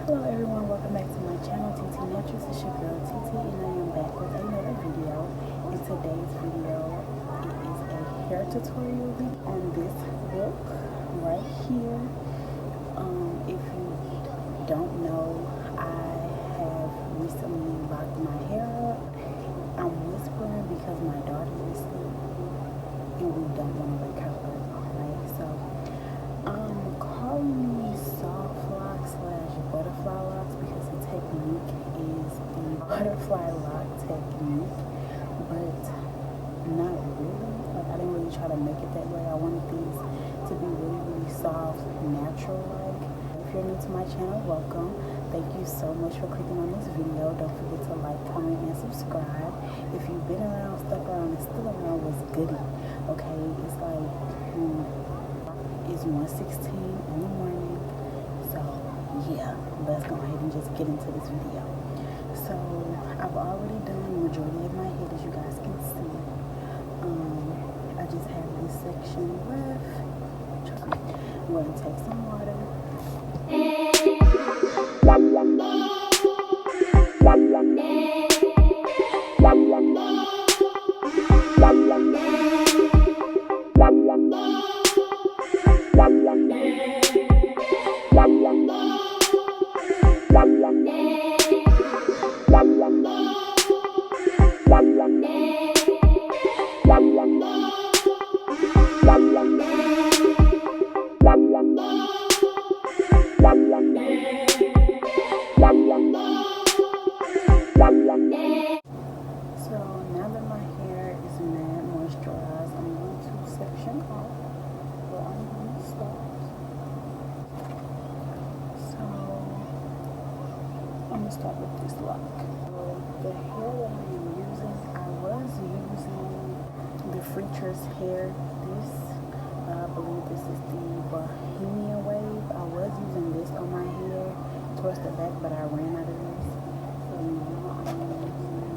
Hello everyone, welcome back to my channel, TeTe Naturals. It's your girl TeTe, and I am back with another video. In today's video, it is a hair tutorial on this look right here. If you don't know, I have recently locked my hair up. I'm whispering because my daughter is asleep and we don't want to wake her up, right? So I'm calling these Soft Locs / butterfly locks because the technique is the butterfly lock technique, but not really. Like, I didn't really try to make it that way. I wanted these to be really soft, natural like. If you're new to my channel, welcome. Thank you so much for clicking on this video. Don't forget to like, comment, and subscribe. If you've been around, stuck around, and still around, what's goody? Okay, it's like it's 1:16 in the morning. So yeah, let's go ahead and just get into this video. So I've already done the majority of my head, as you guys can see. I just have this section left. I'm going to take some water. Start with this lock. The hair that I am using, I was using the Freacher's hair. I believe this is the Bohemian Wave. I was using this on my hair towards the back, but I ran out of this. So now I'm using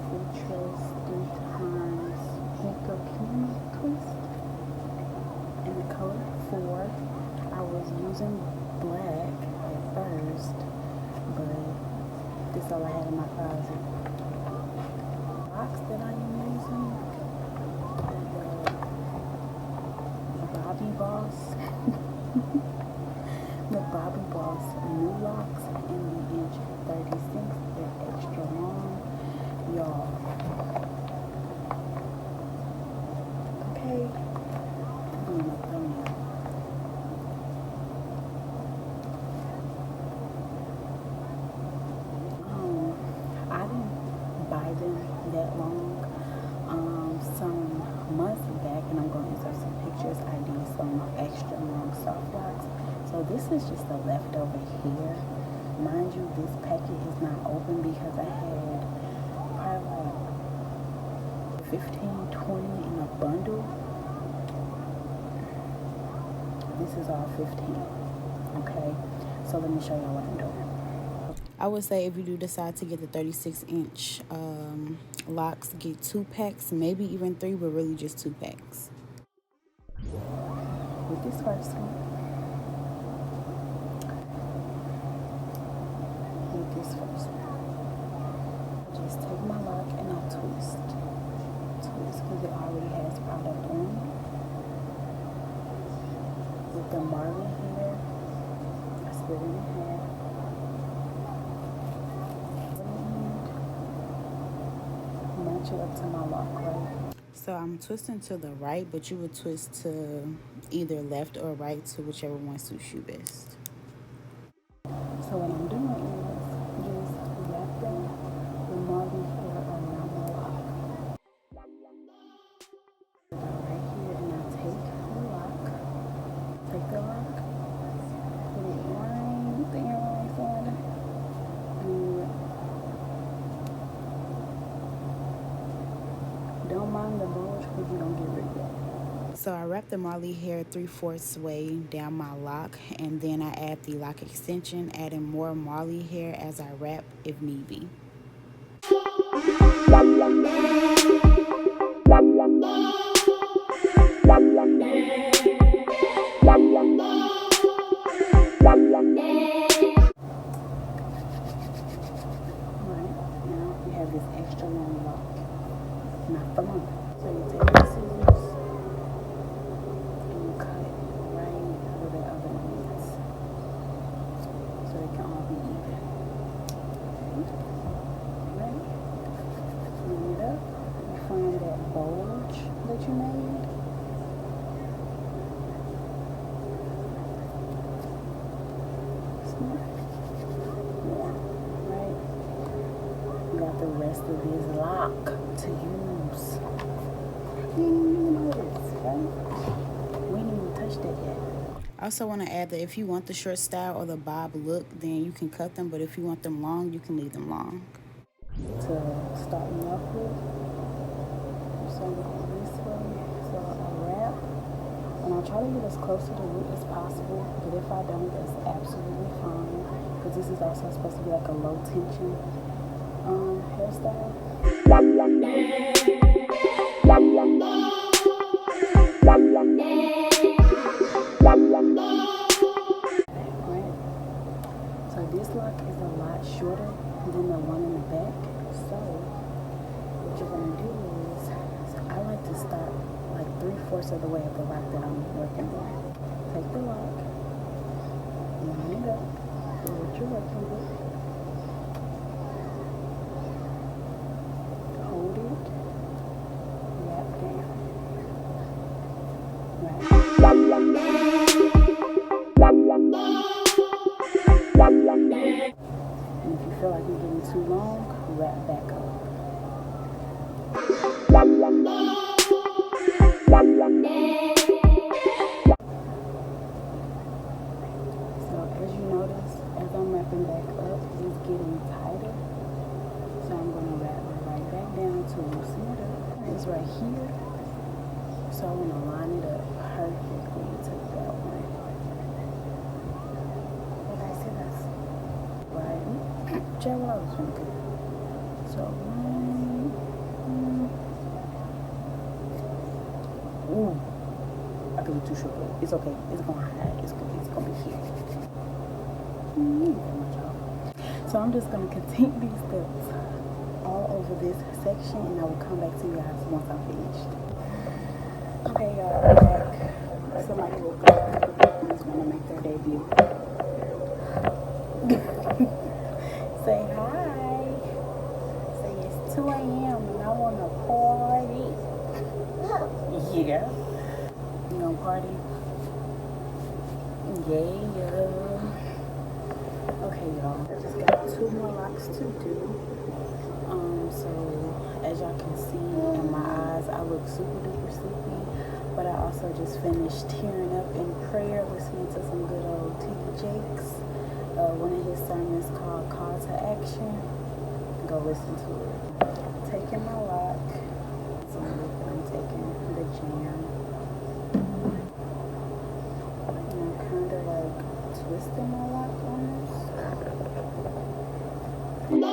the Freacher's 3x Creme twist in the color 4. I was using black first, but this is all I had in my closet. Box that I am using, the Bobby Boss, the Bobby Boss new locks in the inch 36. They're extra long, y'all. Okay, that long some months back, and I'm going to insert some pictures. I did some extra long Soft Locs. So this is just a leftover here. Mind you, this packet is not open because I had probably like 15-20 in a bundle. This is all 15. Okay, so let me show you what I'm doing. I would say if you do decide to get the 36-inch locks, get 2 packs, maybe even 3, but really just 2 packs. With this first one, I just take my lock and I twist because it already has product on it. With the Marley hair, I split it in half. Match it up to my lock, right? So I'm twisting to the right, but you would twist to either left or right, to whichever one suits you best. So what I'm doing is just wrapping the Marley hair around my lock. Right here, and I take the lock, put it right there, right there. Don't mind the bulge because you don't get rid of it. So I wrap the Marley hair 3/4 way down my lock, and then I add the lock extension, adding more Marley hair as I wrap if need be. not for long. So you take the scissors and you cut right where the other one is, so it can all be even. Ready? Clean it up. You find that bulge that you made. The rest of this lock to use. You didn't even notice, right? We didn't even touch that yet. I also want to add that if you want the short style or the bob look, then you can cut them, but if you want them long, you can leave them long. To start me off with, so I'm going this way, so I wrap, and I try to get as close to the root as possible, but if I don't, that's absolutely fine, because this is also supposed to be like a low tension hairstyle. Right. So this lock is a lot shorter than the one in the back. So what you're gonna do is, I like to start like 3/4 of the way of the lock that I'm working on. Take the lock, line it up with what you're working with. And if you feel like you're getting too long, wrap back up. So as you notice, as I'm wrapping back up, it's getting tighter. So I'm going to wrap right back down to loosen it up. It's right here. So I'm going to line it up perfectly to that one. What did I say that's? Right. Check what I was going to do. So ooh, I could be too short. It's okay. It's going to hide. It's going to be here. So I'm just going to continue these steps all over this section, and I will come back to you guys once I'm finished. Okay, y'all, I'm back. Somebody woke up and is going to make their debut. Say hi. Say it's 2 a.m. and I want to party. Yeah. You know, party? Yeah. Okay, y'all. I just got 2 more locks to do. So as y'all can see in my eyes, I look super duper sleepy, but I also just finished tearing up in prayer, listening to some good old TeTe Jakes. One of his sermons called Call to Action. Go listen to it. Taking my lock. So I'm taking the jam. And I'm kind of like twisting my lock almost. And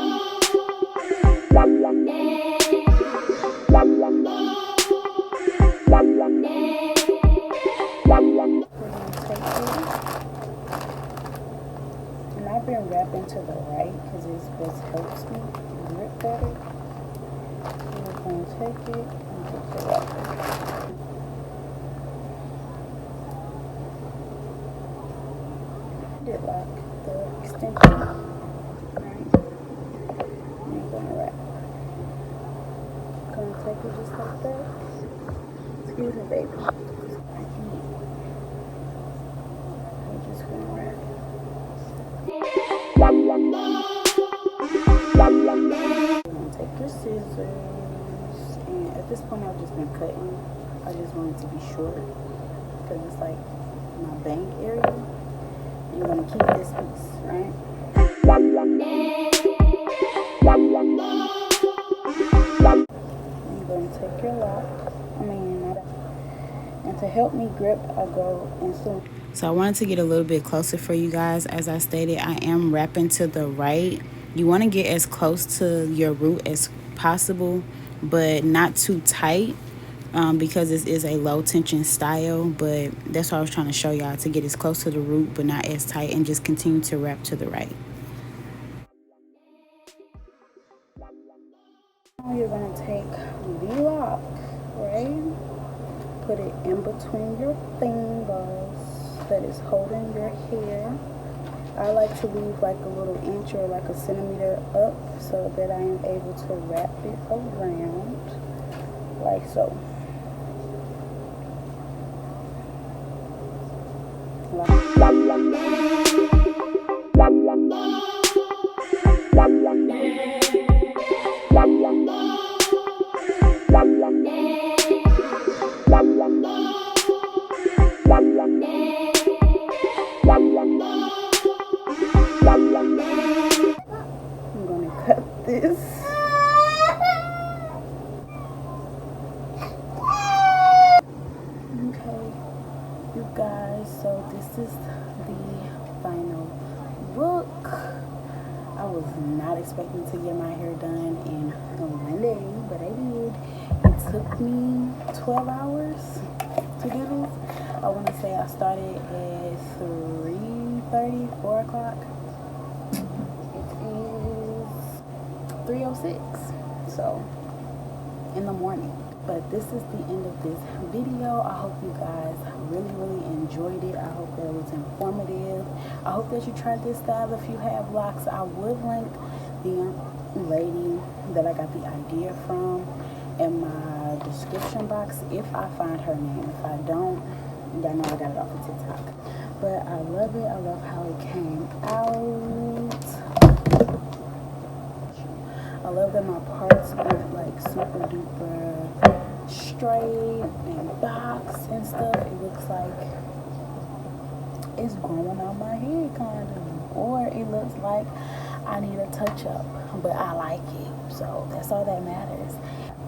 I've been wrapping to the right because it's what helps me grip better. So we're going to take it and take the wrapper. Did like the extension. Right? And you're going to wrap. Gonna take it just like that. Excuse me, baby. I'm just gonna wrap. You're gonna take your scissors, and at this point I've just been cutting. I just want it to be short because it's like my bang area. And you're gonna keep this piece, right? Take your lock. And to help me grip, I go and zoom. So I wanted to get a little bit closer for you guys. As I stated, I am wrapping to the right. You want to get as close to your root as possible, but not too tight, because this is a low tension style. But that's what I was trying to show y'all, to get as close to the root but not as tight, and just continue to wrap to the right. You're gonna take the lock, right? Put it in between your fingers that is holding your hair. I like to leave like a little inch or like a centimeter up so that I am able to wrap it around like so. This. Okay, you guys, so this is the final look. I was not expecting to get my hair done in one day, but I did. It took me 12 hours to do this. I want to say I started at 3:30, 4 o'clock. 3:06, so in the morning. But this is the end of this video. I hope you guys really enjoyed it. I hope that it was informative. I hope that you tried this style if you have locks. I would link the lady that I got the idea from in my description box if I find her name. If I don't, y'all know I got it off of TikTok. But I love it. I love how it came out. I love that my parts look like super duper straight and boxed and stuff. It looks like it's growing out my head kind of. Or it looks like I need a touch up. But I like it. So that's all that matters.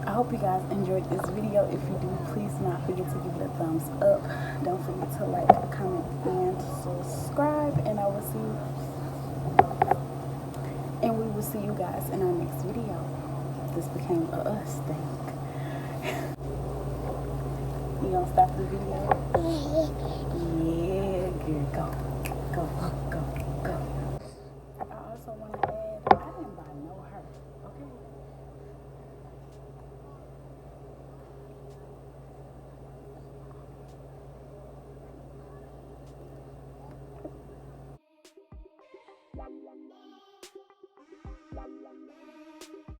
I hope you guys enjoyed this video. If you do, please do not forget to give it a thumbs up. Don't forget to like, comment, and subscribe. And I will see you. And we will see you guys in our next video. This became a us thing. You gonna stop the video? Yeah, good. Go.